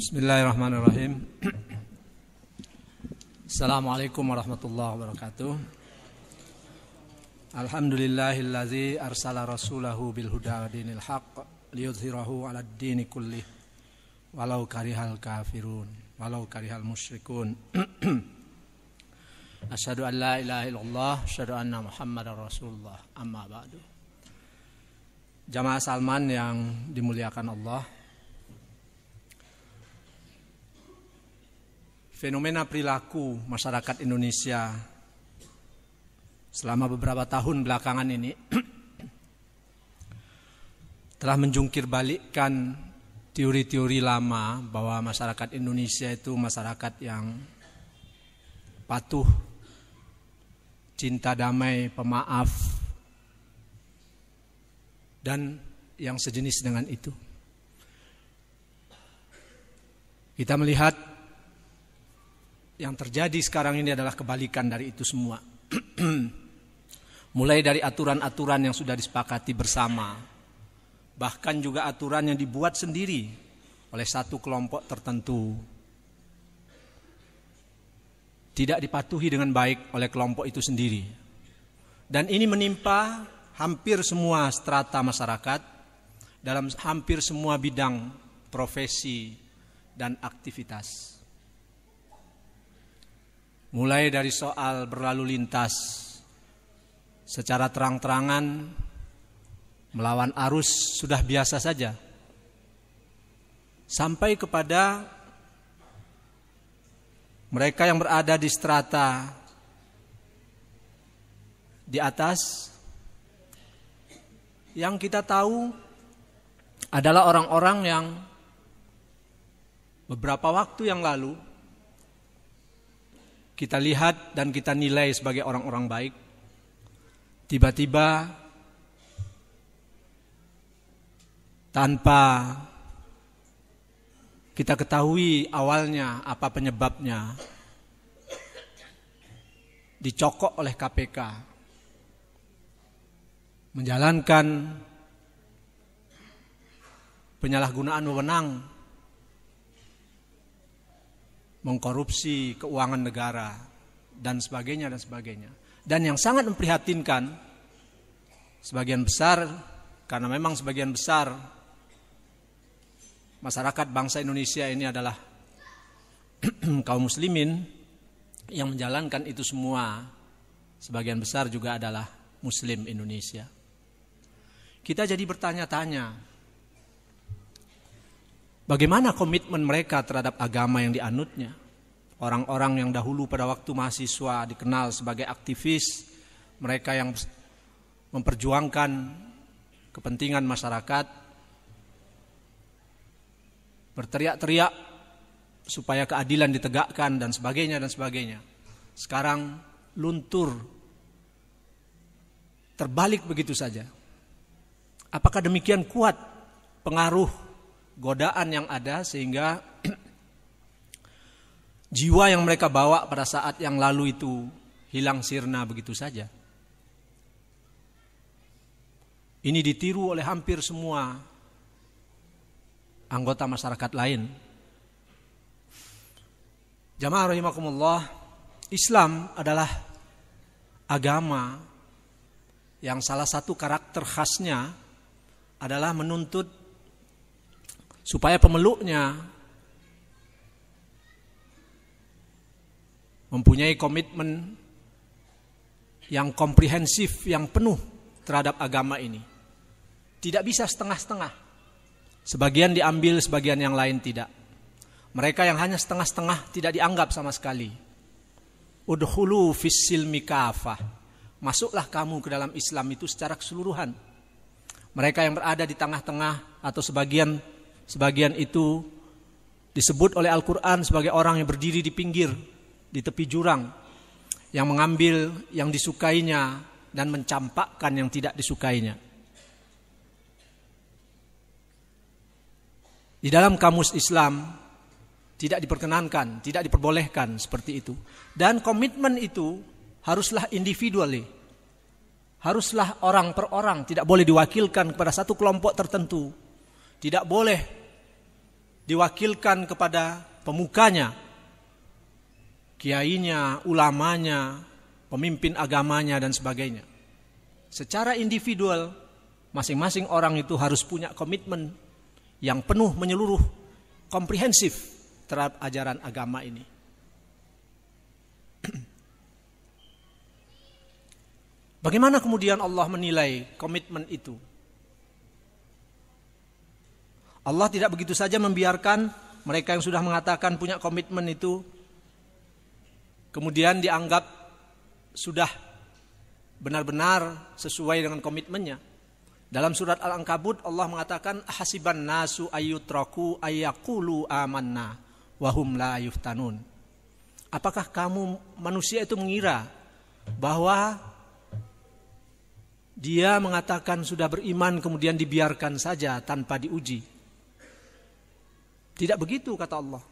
Bismillahirrahmanirrahim. Assalamualaikum warahmatullahi wabarakatuh. Alhamdulillahillazi arsala rasulahu bilhuda wa dinil haqq liyudhhirahu 'alad dini kullih walau karihal kafirun walau karihal musyrikun. Asyhadu an la ilaha illallah, asyhadu anna Muhammadar Rasulullah. Amma ba'du. Jamaah Salman yang dimuliakan Allah, fenomena perilaku masyarakat Indonesia selama beberapa tahun belakangan ini telah menjungkir balikkan teori-teori lama bahwa masyarakat Indonesia itu masyarakat yang patuh, cinta damai, pemaaf, dan yang sejenis dengan itu. Kita melihat yang terjadi sekarang ini adalah kebalikan dari itu semua. Mulai dari aturan-aturan yang sudah disepakati bersama, bahkan juga aturan yang dibuat sendiri oleh satu kelompok tertentu, tidak dipatuhi dengan baik oleh kelompok itu sendiri. Dan ini menimpa hampir semua strata masyarakat dalam hampir semua bidang profesi dan aktivitas. Mulai dari soal berlalu lintas secara terang-terangan melawan arus sudah biasa saja, sampai kepada mereka yang berada di strata di atas, yang kita tahu adalah orang-orang yang beberapa waktu yang lalu kita lihat dan kita nilai sebagai orang-orang baik, tiba-tiba tanpa kita ketahui awalnya apa penyebabnya, dicokok oleh KPK, menjalankan penyalahgunaan wewenang, mengkorupsi keuangan negara, dan sebagainya dan sebagainya. Dan yang sangat memprihatinkan, sebagian besar, karena memang sebagian besar masyarakat bangsa Indonesia ini adalah kaum muslimin, yang menjalankan itu semua sebagian besar juga adalah muslim Indonesia. Kita jadi bertanya-tanya, bagaimana komitmen mereka terhadap agama yang dianutnya? Orang-orang yang dahulu pada waktu mahasiswa dikenal sebagai aktivis, mereka yang memperjuangkan kepentingan masyarakat, berteriak-teriak supaya keadilan ditegakkan dan sebagainya dan sebagainya. Sekarang luntur, terbalik begitu saja. Apakah demikian kuat pengaruh godaan yang ada sehingga jiwa yang mereka bawa pada saat yang lalu itu hilang sirna begitu saja? Ini ditiru oleh hampir semua anggota masyarakat lain. Jamaah rahimakumullah, Islam adalah agama yang salah satu karakter khasnya adalah menuntut supaya pemeluknya mempunyai komitmen yang komprehensif, yang penuh terhadap agama ini. Tidak bisa setengah-setengah. Sebagian diambil, sebagian yang lain tidak. Mereka yang hanya setengah-setengah tidak dianggap sama sekali. Udkhulu fis silmi kafah. Masuklah kamu ke dalam Islam itu secara keseluruhan. Mereka yang berada di tengah-tengah atau sebagian itu disebut oleh Al-Quran sebagai orang yang berdiri di pinggir, di tepi jurang, yang mengambil yang disukainya dan mencampakkan yang tidak disukainya. Di dalam kamus Islam tidak diperkenankan, tidak diperbolehkan seperti itu. Dan komitmen itu haruslah individually, haruslah orang per orang, tidak boleh diwakilkan kepada satu kelompok tertentu. Tidak boleh diwakilkan kepada pemukanya, kiainya, ulamanya, pemimpin agamanya dan sebagainya. Secara individual, masing-masing orang itu harus punya komitmen yang penuh, menyeluruh, komprehensif terhadap ajaran agama ini. Bagaimana kemudian Allah menilai komitmen itu? Allah tidak begitu saja membiarkan mereka yang sudah mengatakan punya komitmen itu kemudian dianggap sudah benar-benar sesuai dengan komitmennya. Dalam surat Al-Ankabut Allah mengatakan hasiban nasu ayyutraku ayyaqulu amanna wa hum la yuftanun. Apakah kamu manusia itu mengira bahwa dia mengatakan sudah beriman kemudian dibiarkan saja tanpa diuji? Tidak begitu kata Allah.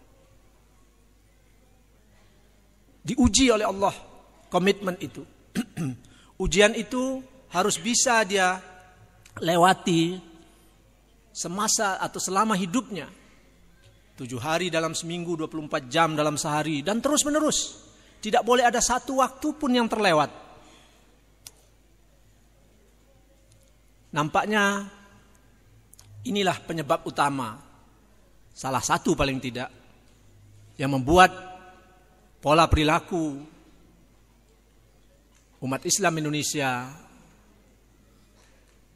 Diuji oleh Allah komitmen itu. Ujian itu harus bisa dia lewati semasa atau selama hidupnya. 7 hari dalam seminggu, 24 jam dalam sehari, dan terus menerus. Tidak boleh ada satu waktu pun yang terlewat. Nampaknya inilah penyebab utama, salah satu paling tidak, yang membuat pola perilaku umat Islam Indonesia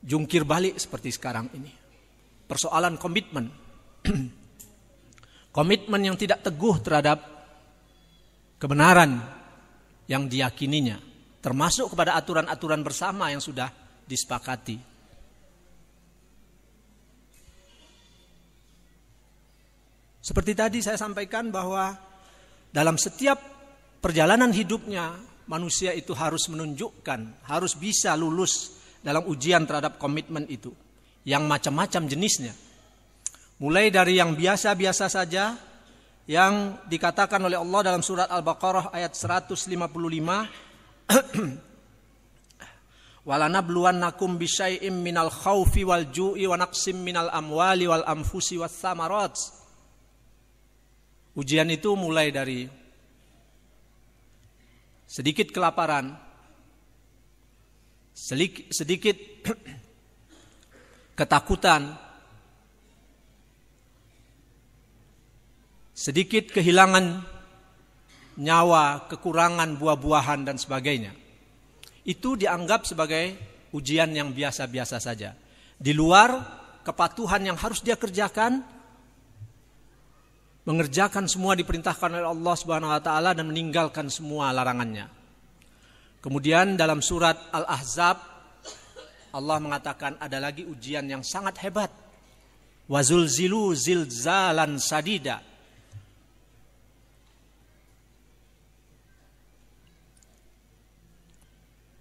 jungkir balik seperti sekarang ini. Persoalan komitmen. Komitmen yang tidak teguh terhadap kebenaran yang diyakininya, termasuk kepada aturan-aturan bersama yang sudah disepakati. Seperti tadi saya sampaikan bahwa dalam setiap perjalanan hidupnya manusia itu harus menunjukkan, harus bisa lulus dalam ujian terhadap komitmen itu yang macam-macam jenisnya. Mulai dari yang biasa-biasa saja yang dikatakan oleh Allah dalam surat Al-Baqarah ayat 155, walanabluwannakum bisyai'im minal khaufi wal ju'i wa naqsim minal amwali wal anfusi was samarat. Ujian itu mulai dari sedikit kelaparan, sedikit ketakutan, sedikit kehilangan nyawa, kekurangan buah-buahan dan sebagainya. Itu dianggap sebagai ujian yang biasa-biasa saja. Di luar kepatuhan yang harus dia kerjakan, mengerjakan semua diperintahkan oleh Allah Subhanahu wa taala dan meninggalkan semua larangannya. Kemudian dalam surat Al-Ahzab Allah mengatakan ada lagi ujian yang sangat hebat. Wazulzilu zilzalan sadida.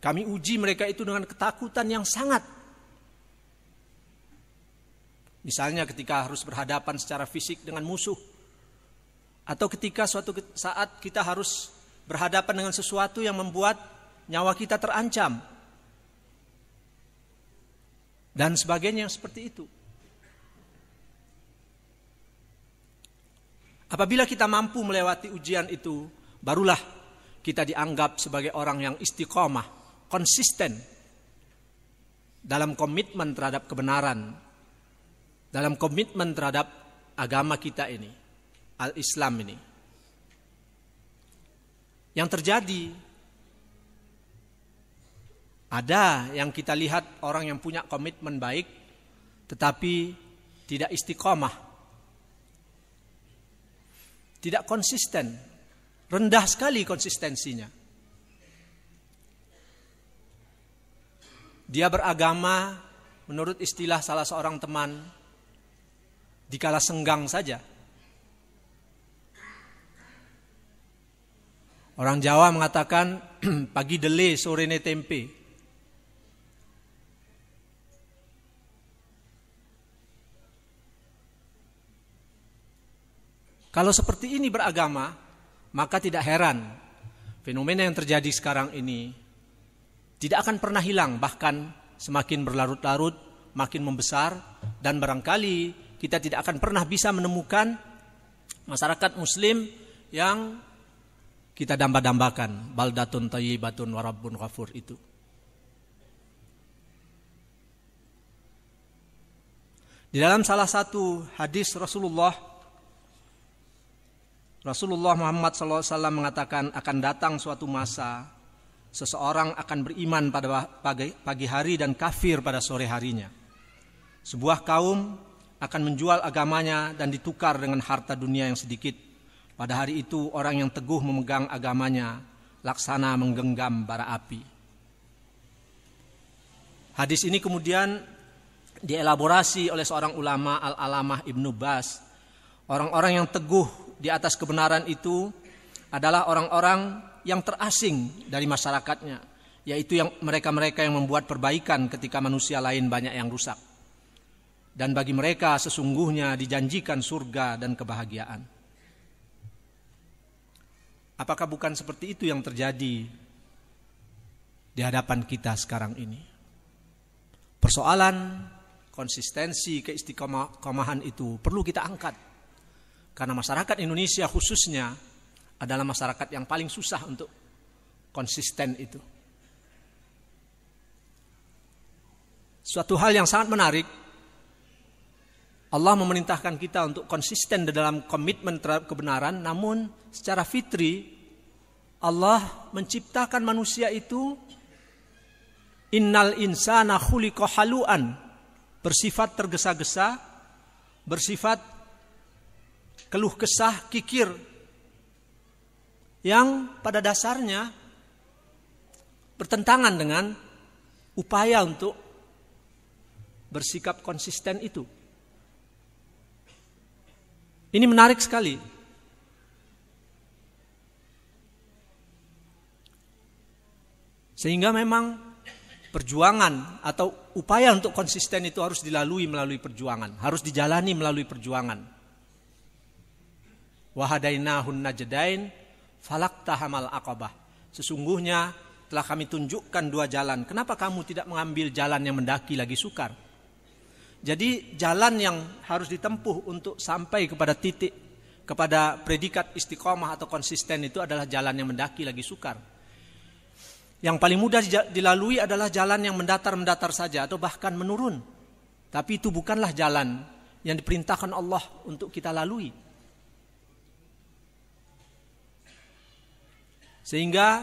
Kami uji mereka itu dengan ketakutan yang sangat. Misalnya ketika harus berhadapan secara fisik dengan musuh, atau ketika suatu saat kita harus berhadapan dengan sesuatu yang membuat nyawa kita terancam, dan sebagainya seperti itu. Apabila kita mampu melewati ujian itu, barulah kita dianggap sebagai orang yang istiqomah, konsisten dalam komitmen terhadap kebenaran, dalam komitmen terhadap agama kita ini, Al-Islam ini. Yang terjadi, ada yang kita lihat orang yang punya komitmen baik tetapi tidak istiqomah, tidak konsisten, rendah sekali konsistensinya. Dia beragama menurut istilah salah seorang teman dikala senggang saja. Orang Jawa mengatakan pagi dele sorene tempe. Kalau seperti ini beragama, maka tidak heran fenomena yang terjadi sekarang ini tidak akan pernah hilang, bahkan semakin berlarut-larut, makin membesar, dan barangkali kita tidak akan pernah bisa menemukan masyarakat muslim yang kita damba-dambakan, baldatun thayyibatun wa rabbun ghafur itu. Di dalam salah satu hadis Rasulullah Muhammad SAW mengatakan, akan datang suatu masa seseorang akan beriman pada pagi hari dan kafir pada sore harinya. Sebuah kaum akan menjual agamanya dan ditukar dengan harta dunia yang sedikit. Pada hari itu orang yang teguh memegang agamanya laksana menggenggam bara api. Hadis ini kemudian dielaborasi oleh seorang ulama, Al-Alamah Ibnu Baz. Orang-orang yang teguh di atas kebenaran itu adalah orang-orang yang terasing dari masyarakatnya, yaitu yang mereka-mereka yang membuat perbaikan ketika manusia lain banyak yang rusak. Dan bagi mereka sesungguhnya dijanjikan surga dan kebahagiaan. Apakah bukan seperti itu yang terjadi di hadapan kita sekarang ini? Persoalan konsistensi, keistiqomahan itu perlu kita angkat. Karena masyarakat Indonesia khususnya adalah masyarakat yang paling susah untuk konsisten itu. Suatu hal yang sangat menarik, Allah memerintahkan kita untuk konsisten dalam komitmen terhadap kebenaran, namun secara fitri Allah menciptakan manusia itu innal insana khuliqa haluan, bersifat tergesa-gesa, bersifat keluh kesah, kikir, yang pada dasarnya bertentangan dengan upaya untuk bersikap konsisten itu. Ini menarik sekali. Sehingga memang perjuangan atau upaya untuk konsisten itu harus dilalui melalui perjuangan, harus dijalani melalui perjuangan. Wa hadainahun najdain falaqtahamal aqabah. Sesungguhnya telah kami tunjukkan dua jalan. Kenapa kamu tidak mengambil jalan yang mendaki lagi sukar? Jadi jalan yang harus ditempuh untuk sampai kepada titik, kepada predikat istiqomah atau konsisten itu adalah jalan yang mendaki lagi sukar. Yang paling mudah dilalui adalah jalan yang mendatar-mendatar saja atau bahkan menurun. Tapi itu bukanlah jalan yang diperintahkan Allah untuk kita lalui. Sehingga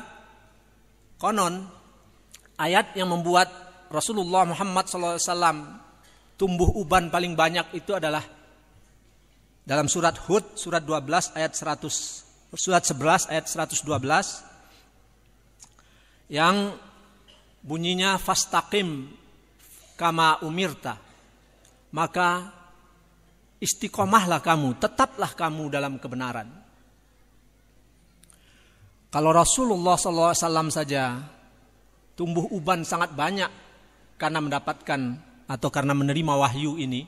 konon ayat yang membuat Rasulullah Muhammad SAW tumbuh uban paling banyak itu adalah dalam surat Hud, surat 12 ayat 100, surat 11 ayat 112 yang bunyinya fastaqim kama umirta, maka istiqomahlah kamu, tetaplah kamu dalam kebenaran. Kalau Rasulullah SAW saja tumbuh uban sangat banyak karena mendapatkan atau karena menerima wahyu ini,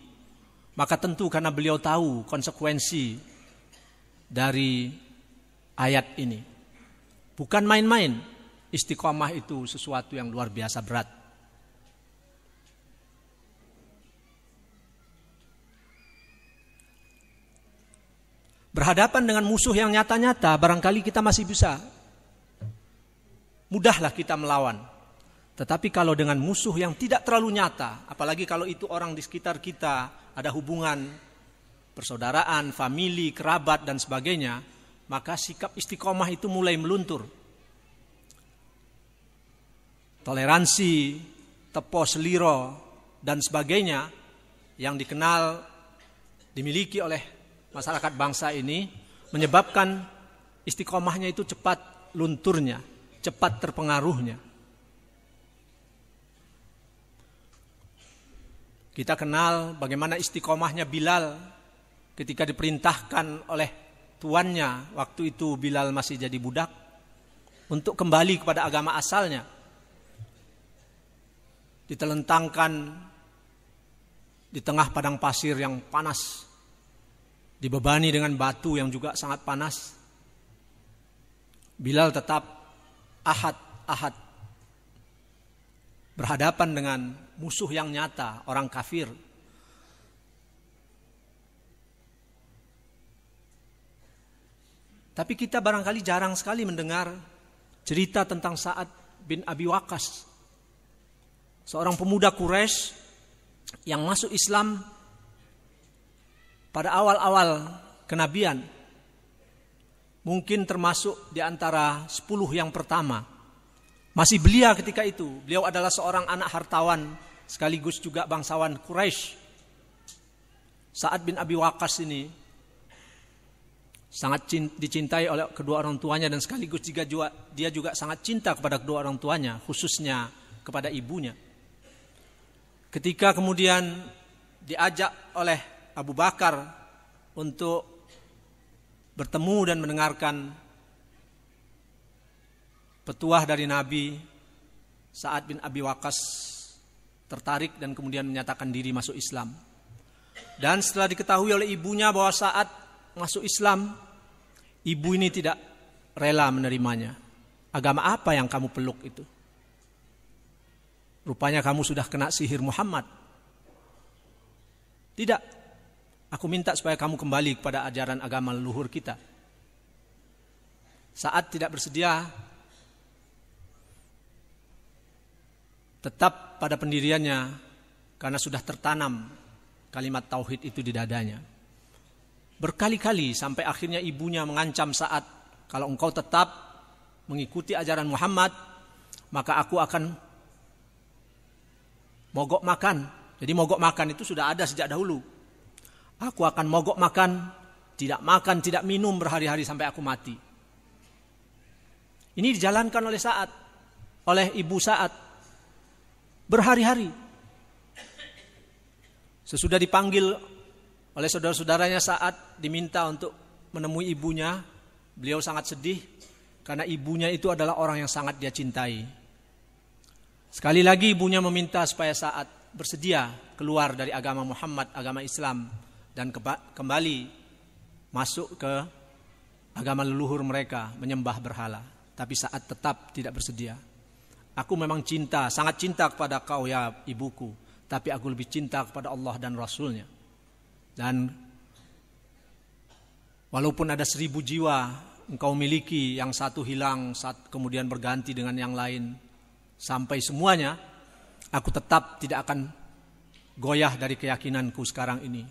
maka tentu karena beliau tahu konsekuensi dari ayat ini. Bukan main-main, istiqomah itu sesuatu yang luar biasa berat. Berhadapan dengan musuh yang nyata-nyata, barangkali kita masih bisa, mudahlah kita melawan. Tetapi kalau dengan musuh yang tidak terlalu nyata, apalagi kalau itu orang di sekitar kita, ada hubungan persaudaraan, famili, kerabat dan sebagainya, maka sikap istiqomah itu mulai meluntur. Toleransi, tepo seliro dan sebagainya yang dikenal, dimiliki oleh masyarakat bangsa ini menyebabkan istiqomahnya itu cepat lunturnya, cepat terpengaruhnya. Kita kenal bagaimana istiqomahnya Bilal ketika diperintahkan oleh tuannya, waktu itu Bilal masih jadi budak, untuk kembali kepada agama asalnya. Ditelentangkan di tengah padang pasir yang panas, dibebani dengan batu yang juga sangat panas. Bilal tetap ahad berhadapan dengan musuh yang nyata, orang kafir. Tapi kita barangkali jarang sekali mendengar cerita tentang Sa'ad bin Abi Waqqas, seorang pemuda Quraisy yang masuk Islam pada awal-awal kenabian, mungkin termasuk di antara 10 yang pertama. Masih belia ketika itu. Beliau adalah seorang anak hartawan sekaligus juga bangsawan Quraisy. Sa'ad bin Abi Waqqas ini sangat dicintai oleh kedua orang tuanya, dan sekaligus dia juga sangat cinta kepada kedua orang tuanya, khususnya kepada ibunya. Ketika kemudian diajak oleh Abu Bakar untuk bertemu dan mendengarkan petuah dari Nabi, Sa'ad bin Abi Waqqas tertarik dan kemudian menyatakan diri masuk Islam. Dan setelah diketahui oleh ibunya bahwa Sa'ad masuk Islam, ibu ini tidak rela menerimanya. Agama apa yang kamu peluk itu? Rupanya kamu sudah kena sihir Muhammad. Tidak, aku minta supaya kamu kembali kepada ajaran agama leluhur kita. Sa'ad tidak bersedia, tetap pada pendiriannya karena sudah tertanam kalimat tauhid itu di dadanya. Berkali-kali sampai akhirnya ibunya mengancam Sa'ad, kalau engkau tetap mengikuti ajaran Muhammad, maka aku akan mogok makan. Jadi mogok makan itu sudah ada sejak dahulu. Aku akan mogok makan, tidak minum berhari-hari sampai aku mati. Ini dijalankan oleh Sa'ad, oleh ibu Sa'ad, berhari-hari. Sesudah dipanggil oleh saudara-saudaranya, Sa'ad diminta untuk menemui ibunya. Beliau sangat sedih karena ibunya itu adalah orang yang sangat dia cintai. Sekali lagi ibunya meminta supaya Sa'ad bersedia keluar dari agama Muhammad, agama Islam, dan kembali masuk ke agama leluhur mereka, menyembah berhala. Tapi Sa'ad tetap tidak bersedia. Aku memang cinta, sangat cinta kepada kau ya ibuku, tapi aku lebih cinta kepada Allah dan Rasulnya. Dan walaupun ada 1000 jiwa engkau miliki, yang satu hilang, kemudian berganti dengan yang lain, sampai semuanya, aku tetap tidak akan goyah dari keyakinanku sekarang ini.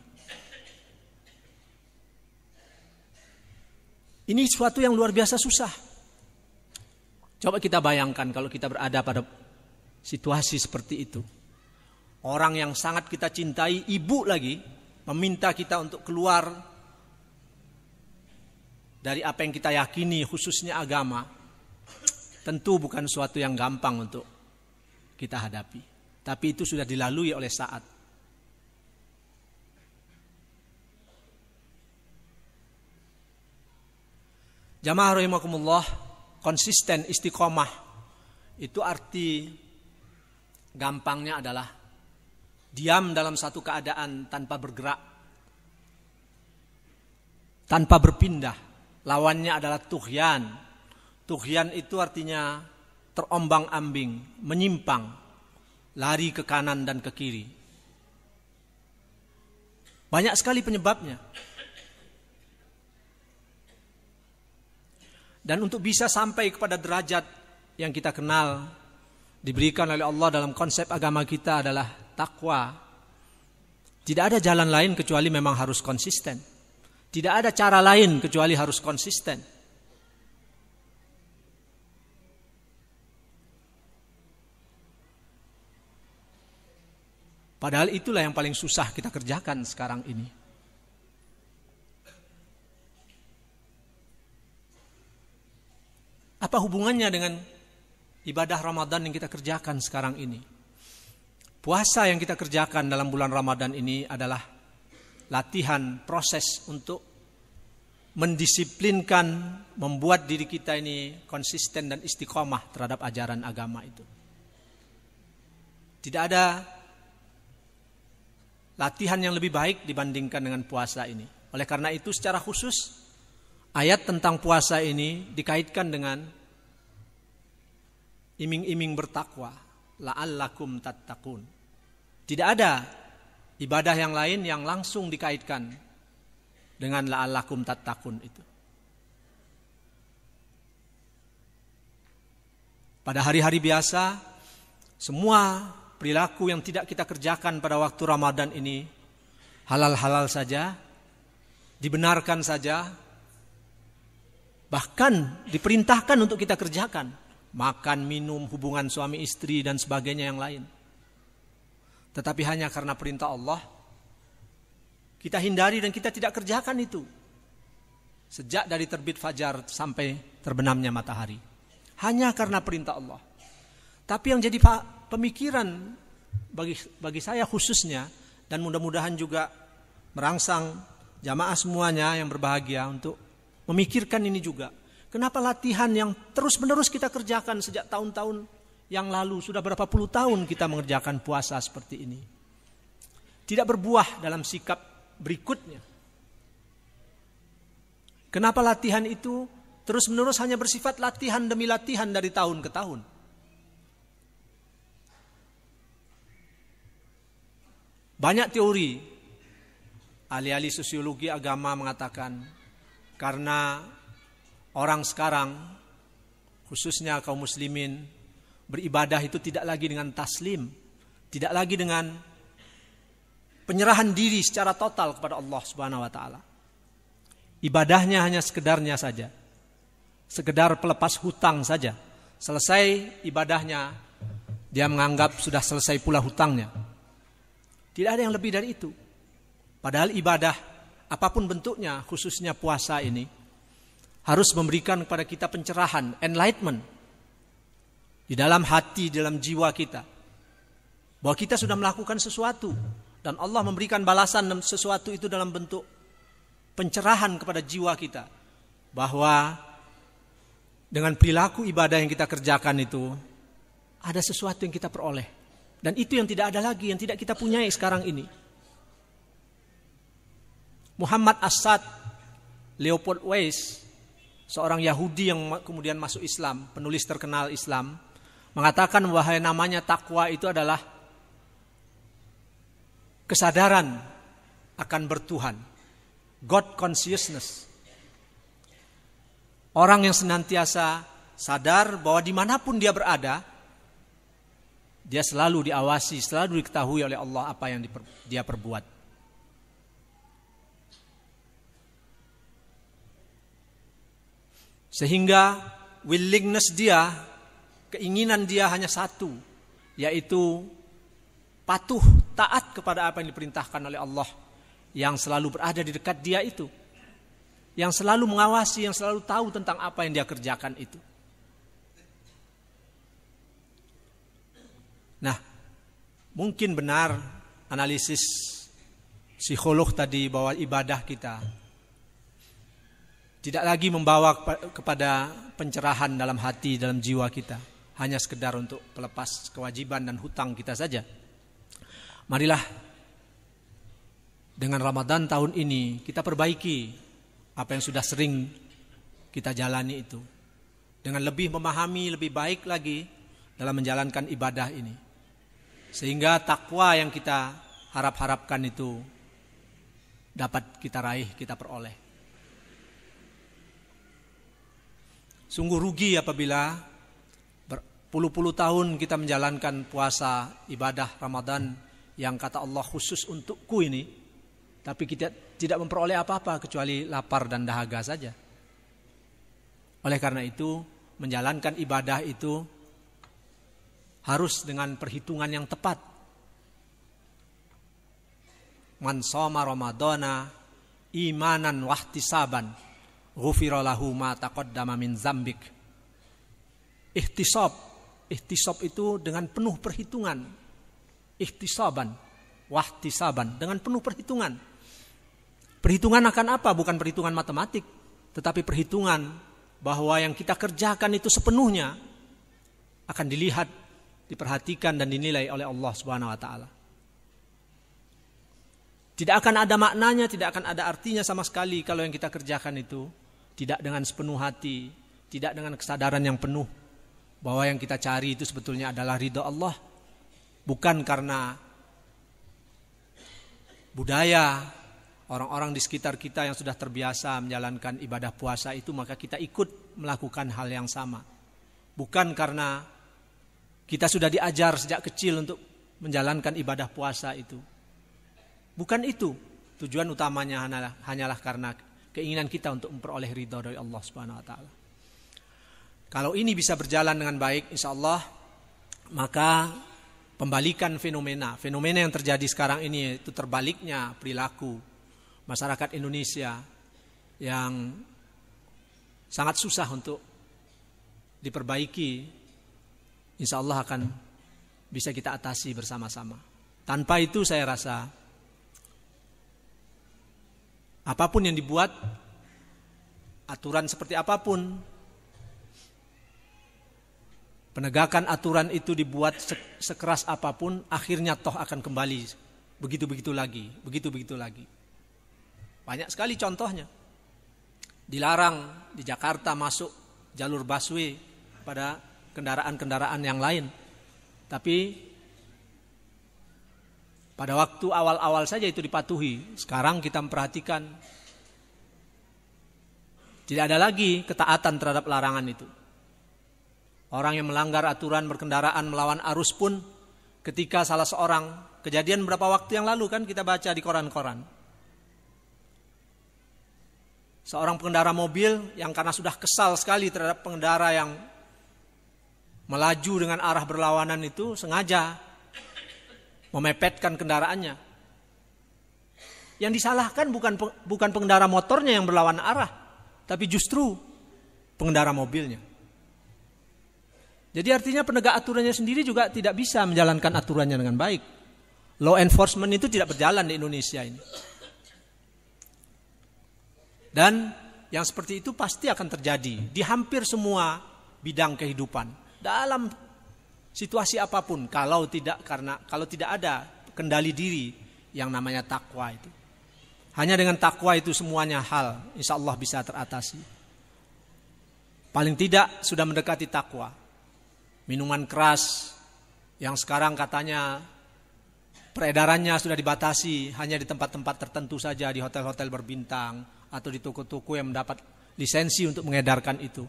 Ini suatu yang luar biasa susah. Coba kita bayangkan kalau kita berada pada situasi seperti itu. Orang yang sangat kita cintai, ibu lagi, meminta kita untuk keluar dari apa yang kita yakini, khususnya agama. Tentu bukan suatu yang gampang untuk kita hadapi. Tapi itu sudah dilalui oleh Sa'ad. Jamaah rahimakumullah, konsisten, istiqomah, itu arti gampangnya adalah diam dalam satu keadaan tanpa bergerak, tanpa berpindah. Lawannya adalah tughyan. Tughyan itu artinya terombang-ambing, menyimpang, lari ke kanan dan ke kiri. Banyak sekali penyebabnya. Dan untuk bisa sampai kepada derajat yang kita kenal, diberikan oleh Allah dalam konsep agama kita adalah takwa. Tidak ada jalan lain kecuali memang harus konsisten. Tidak ada cara lain kecuali harus konsisten. Padahal itulah yang paling susah kita kerjakan sekarang ini. Apa hubungannya dengan ibadah Ramadan yang kita kerjakan sekarang ini? Puasa yang kita kerjakan dalam bulan Ramadan ini adalah latihan, proses untuk mendisiplinkan, membuat diri kita ini konsisten dan istiqomah terhadap ajaran agama itu. Tidak ada latihan yang lebih baik dibandingkan dengan puasa ini. Oleh karena itu secara khusus ayat tentang puasa ini dikaitkan dengan iming-iming bertakwa, la'allakum tattaqun. Tidak ada ibadah yang lain yang langsung dikaitkan dengan la'allakum tattaqun itu. Pada hari-hari biasa, semua perilaku yang tidak kita kerjakan pada waktu Ramadan ini halal-halal saja, dibenarkan saja, bahkan diperintahkan untuk kita kerjakan. Makan, minum, hubungan suami istri dan sebagainya yang lain. Tetapi hanya karena perintah Allah, kita hindari dan kita tidak kerjakan itu. Sejak dari terbit fajar sampai terbenamnya matahari. Hanya karena perintah Allah. Tapi yang jadi pemikiran bagi saya khususnya, dan mudah-mudahan juga merangsang jamaah semuanya yang berbahagia untuk memikirkan ini juga. Kenapa latihan yang terus-menerus kita kerjakan sejak tahun-tahun yang lalu, sudah berapa puluh tahun kita mengerjakan puasa seperti ini, tidak berbuah dalam sikap berikutnya? Kenapa latihan itu terus-menerus hanya bersifat latihan demi latihan dari tahun ke tahun? Banyak teori, ahli-ahli sosiologi agama mengatakan karena orang sekarang, khususnya kaum muslimin, beribadah itu tidak lagi dengan taslim, tidak lagi dengan penyerahan diri secara total kepada Allah Subhanahu wa taala. Ibadahnya hanya sekedarnya saja. Sekedar pelepas hutang saja. Selesai ibadahnya, dia menganggap sudah selesai pula hutangnya. Tidak ada yang lebih dari itu. Padahal ibadah apapun bentuknya, khususnya puasa ini, harus memberikan kepada kita pencerahan, enlightenment di dalam hati, di dalam jiwa kita, bahwa kita sudah melakukan sesuatu dan Allah memberikan balasan sesuatu itu dalam bentuk pencerahan kepada jiwa kita, bahwa dengan perilaku ibadah yang kita kerjakan itu ada sesuatu yang kita peroleh, dan itu yang tidak ada lagi, yang tidak kita punyai sekarang ini. Muhammad Assad Leopold Weiss, seorang Yahudi yang kemudian masuk Islam, penulis terkenal Islam, mengatakan bahwa namanya takwa itu adalah kesadaran akan bertuhan, God consciousness. Orang yang senantiasa sadar bahwa dimanapun dia berada, dia selalu diawasi, selalu diketahui oleh Allah apa yang dia perbuat. Sehingga willingness dia, keinginan dia hanya satu, yaitu patuh, taat kepada apa yang diperintahkan oleh Allah, yang selalu berada di dekat dia itu, yang selalu mengawasi, yang selalu tahu tentang apa yang dia kerjakan itu. Nah, mungkin benar analisis psikolog tadi bahwa ibadah kita tidak lagi membawa kepada pencerahan dalam hati, dalam jiwa kita, hanya sekedar untuk pelepas kewajiban dan hutang kita saja. Marilah dengan Ramadan tahun ini kita perbaiki apa yang sudah sering kita jalani itu, dengan lebih memahami, lebih baik lagi dalam menjalankan ibadah ini, sehingga takwa yang kita harap-harapkan itu dapat kita raih, kita peroleh. Sungguh rugi apabila berpuluh-puluh tahun kita menjalankan puasa ibadah Ramadan yang kata Allah khusus untukku ini, tapi kita tidak memperoleh apa-apa kecuali lapar dan dahaga saja. Oleh karena itu, menjalankan ibadah itu harus dengan perhitungan yang tepat. Man shoma Ramadana imanan wahtisaban ghufira lahu ma taqaddama min dzambik. Ihtisab itu dengan penuh perhitungan. Ihtisaban, wahtisaban, dengan penuh perhitungan. Perhitungan akan apa? Bukan perhitungan matematik, tetapi perhitungan bahwa yang kita kerjakan itu sepenuhnya akan dilihat, diperhatikan dan dinilai oleh Allah Subhanahu wa taala. Tidak akan ada maknanya, tidak akan ada artinya sama sekali kalau yang kita kerjakan itu tidak dengan sepenuh hati, tidak dengan kesadaran yang penuh bahwa yang kita cari itu sebetulnya adalah ridha Allah. Bukan karena budaya orang-orang di sekitar kita yang sudah terbiasa menjalankan ibadah puasa itu maka kita ikut melakukan hal yang sama. Bukan karena Kita sudah diajar sejak kecil untuk menjalankan ibadah puasa itu. Bukan itu tujuan utamanya, hanyalah karena keinginan kita untuk memperoleh ridha dari Allah Subhanahu wa taala. Kalau ini bisa berjalan dengan baik, insya Allah, maka pembalikan fenomena yang terjadi sekarang ini, itu terbaliknya perilaku masyarakat Indonesia yang sangat susah untuk diperbaiki, insya Allah akan bisa kita atasi bersama-sama. Tanpa itu saya rasa apapun yang dibuat, aturan seperti apapun, penegakan aturan itu dibuat sekeras apapun, akhirnya toh akan kembali begitu-begitu lagi. Banyak sekali contohnya. Dilarang di Jakarta masuk jalur busway pada kendaraan-kendaraan yang lain. Tapi pada waktu awal-awal saja itu dipatuhi. Sekarang kita memperhatikan tidak ada lagi ketaatan terhadap larangan itu. Orang yang melanggar aturan berkendaraan melawan arus pun, ketika salah seorang, kejadian beberapa waktu yang lalu kan kita baca di koran-koran, seorang pengendara mobil yang karena sudah kesal sekali terhadap pengendara yang melaju dengan arah berlawanan itu, sengaja memepetkan kendaraannya. Yang disalahkan bukan pengendara motornya yang berlawan arah, tapi justru pengendara mobilnya. Jadi artinya penegak aturannya sendiri juga tidak bisa menjalankan aturannya dengan baik. Law enforcement itu tidak berjalan di Indonesia ini. Dan yang seperti itu pasti akan terjadi di hampir semua bidang kehidupan, dalam situasi apapun, kalau tidak ada kendali diri yang namanya takwa itu. Hanya dengan takwa itu semuanya hal insya Allah bisa teratasi. Paling tidak sudah mendekati takwa. Minuman keras yang sekarang katanya peredarannya sudah dibatasi hanya di tempat-tempat tertentu saja, di hotel-hotel berbintang atau di toko-toko yang mendapat lisensi untuk mengedarkan itu.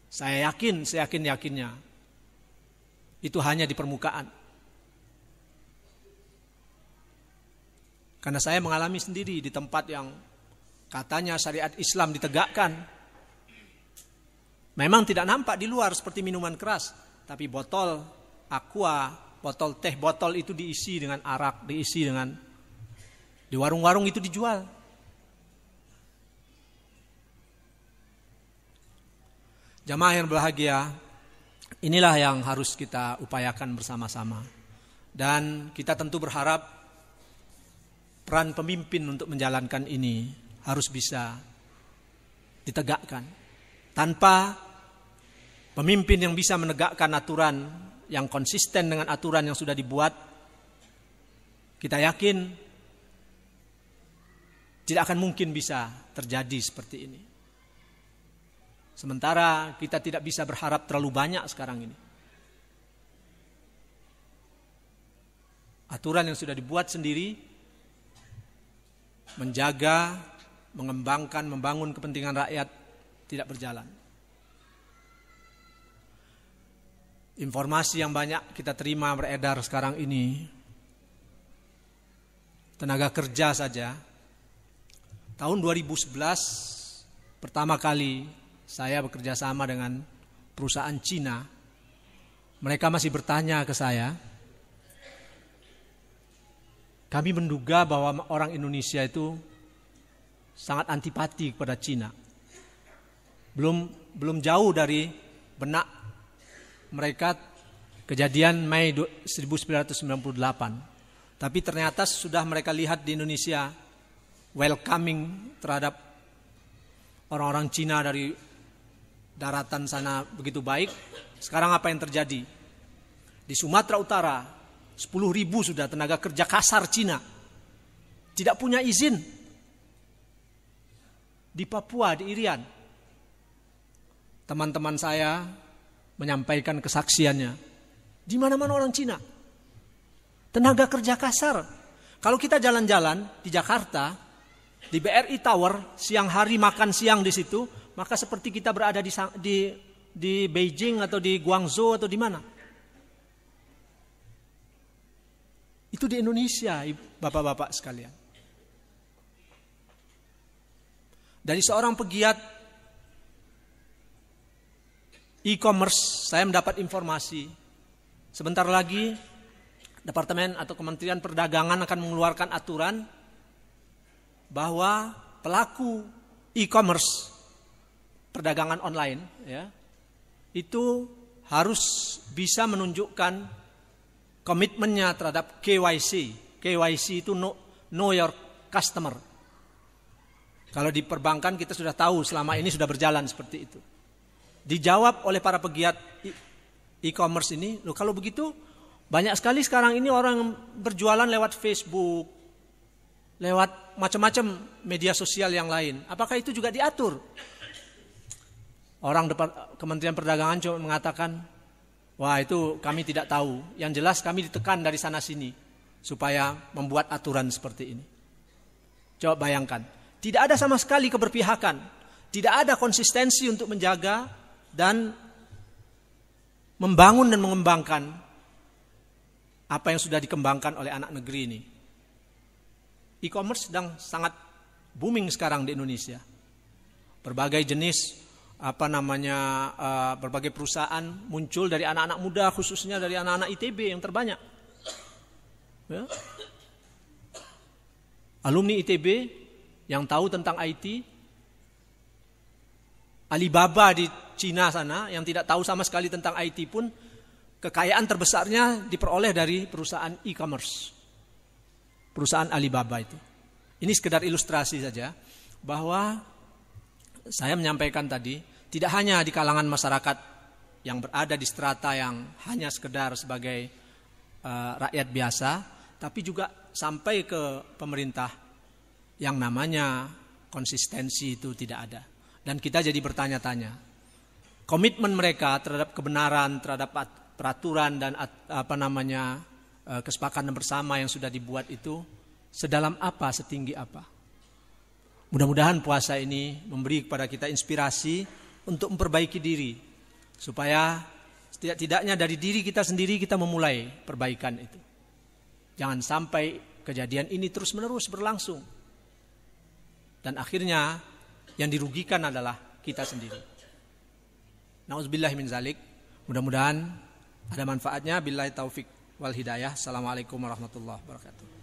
Saya yakinnya itu hanya di permukaan. Karena saya mengalami sendiri di tempat yang katanya syariat Islam ditegakkan. Memang tidak nampak di luar seperti minuman keras, tapi botol aqua, botol teh, botol itu diisi dengan arak, diisi dengan, di warung-warung itu dijual. Jamaah yang berbahagia, inilah yang harus kita upayakan bersama-sama. Dan kita tentu berharap peran pemimpin untuk menjalankan ini harus bisa ditegakkan. Tanpa pemimpin yang bisa menegakkan aturan yang konsisten dengan aturan yang sudah dibuat, kita yakin tidak akan mungkin bisa terjadi seperti ini. Sementara kita tidak bisa berharap terlalu banyak sekarang ini. Aturan yang sudah dibuat sendiri menjaga, mengembangkan, membangun kepentingan rakyat tidak berjalan. Informasi yang banyak kita terima beredar sekarang ini, tenaga kerja saja. Tahun 2011 pertama kali saya bekerja sama dengan perusahaan Cina. Mereka masih bertanya ke saya, kami menduga bahwa orang Indonesia itu sangat antipati kepada Cina. Belum jauh dari benak mereka kejadian Mei 1998. Tapi ternyata sudah mereka lihat di Indonesia welcoming terhadap orang-orang Cina dari daratan sana begitu baik. Sekarang apa yang terjadi? Di Sumatera Utara 10.000 sudah tenaga kerja kasar Cina. Tidak punya izin. Di Papua, di Irian, teman-teman saya menyampaikan kesaksiannya. Di mana-mana orang Cina. Tenaga kerja kasar. Kalau kita jalan-jalan di Jakarta, di BRI Tower, siang hari makan siang di situ, maka seperti kita berada di Beijing atau di Guangzhou atau di mana. Itu di Indonesia, bapak-bapak sekalian. Dari seorang pegiat e-commerce, saya mendapat informasi. Sebentar lagi, Departemen atau Kementerian Perdagangan akan mengeluarkan aturan bahwa pelaku e-commerce, perdagangan online, ya, itu harus bisa menunjukkan komitmennya terhadap KYC. KYC itu know your customer. Kalau di perbankan kita sudah tahu selama ini sudah berjalan seperti itu. Dijawab oleh para pegiat e-commerce ini, loh kalau begitu banyak sekali sekarang ini orang berjualan lewat Facebook, lewat macam-macam media sosial yang lain. Apakah itu juga diatur? Orang Kementerian Perdagangan cuma mengatakan, wah itu kami tidak tahu. Yang jelas kami ditekan dari sana sini supaya membuat aturan seperti ini. Coba bayangkan, tidak ada sama sekali keberpihakan, tidak ada konsistensi untuk menjaga dan membangun dan mengembangkan apa yang sudah dikembangkan oleh anak negeri ini. E-commerce sedang sangat booming sekarang di Indonesia. Berbagai jenis berbagai perusahaan muncul dari anak-anak muda, khususnya dari anak-anak ITB yang terbanyak. Ya. Alumni ITB yang tahu tentang IT, Alibaba di Cina sana yang tidak tahu sama sekali tentang IT pun kekayaan terbesarnya diperoleh dari perusahaan e-commerce. Perusahaan Alibaba itu. Ini sekedar ilustrasi saja bahwa saya menyampaikan tadi, tidak hanya di kalangan masyarakat yang berada di strata yang hanya sekedar sebagai rakyat biasa, tapi juga sampai ke pemerintah yang namanya konsistensi itu tidak ada. Dan kita jadi bertanya-tanya, komitmen mereka terhadap kebenaran, terhadap peraturan dan kesepakatan bersama yang sudah dibuat itu sedalam apa, setinggi apa. Mudah-mudahan puasa ini memberi kepada kita inspirasi untuk memperbaiki diri. Supaya setidak-tidaknya dari diri kita sendiri kita memulai perbaikan itu. Jangan sampai kejadian ini terus-menerus berlangsung. Dan akhirnya yang dirugikan adalah kita sendiri. Na'udzubillah min zalik. Mudah-mudahan ada manfaatnya. Billahi taufik wal hidayah. Assalamualaikum warahmatullahi wabarakatuh.